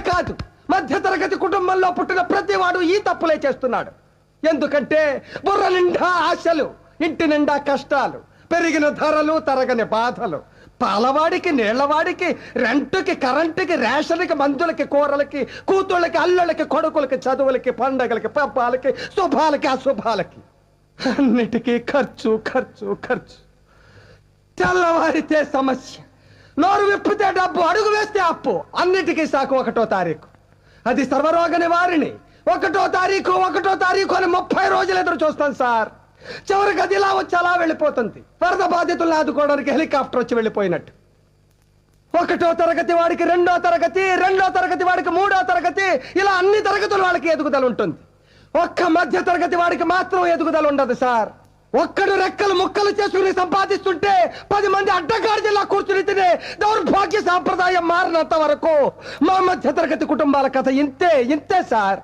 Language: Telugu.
కాదు, మధ్యతరగతి కుటుంబంలో పుట్టిన ప్రతివాడు ఈ తప్పులే చేస్తున్నాడు. ఎందుకంటే బుర్ర నిండా ఆశలు, ఇంటి నిండా కష్టాలు, పెరిగిన ధరలు, తరగని బాధలు. పాలవాడికి, నీళ్లవాడికి, రెంటుకి, కరెంటుకి, రేషన్కి, మందులకి, కూరలకి, కూతుళ్ళకి, అల్లుళ్ళకి, కొడుకులకి, చదువులకి, పండగలకి, పబ్బాలకి, శుభాలకి, అశుభాలకి, అన్నిటికీ ఖర్చు ఖర్చు ఖర్చు. తెల్లవారితే సమస్య, నోరు విప్పితే డబ్బు, అడుగు వేస్తే అప్పు. అన్నిటికీ సాకు 1వ తారీఖు. అది సర్వరోగ నివారిణి. 1వ తారీఖు అని 30 రోజులు ఎదురు చూస్తాను సార్. చివరికి అది ఇలా వచ్చి అలా వెళ్ళిపోతుంది. వరద బాధితులను ఆదుకోవడానికి హెలికాప్టర్ వచ్చి వెళ్ళిపోయినట్టు. 1వ తరగతి వాడికి 2వ తరగతి, 2వ తరగతి వాడికి 3వ తరగతి, ఇలా అన్ని తరగతుల వాళ్ళకి ఎదుగుదల ఉంటుంది. ఒక్క మధ్య తరగతి వాడికి మాత్రం ఎదుగుదల ఉండదు సార్. ఒక్కడు రెక్కలు ముక్కలు చేసుకుని సంపాదిస్తుంటే 10 మంది అడ్డగాడిలా కూర్చుని తినే దౌర్భాగ్య సాంప్రదాయం మారినంత వరకు మా మధ్య తరగతి కుటుంబాల కథ ఇంతే సార్.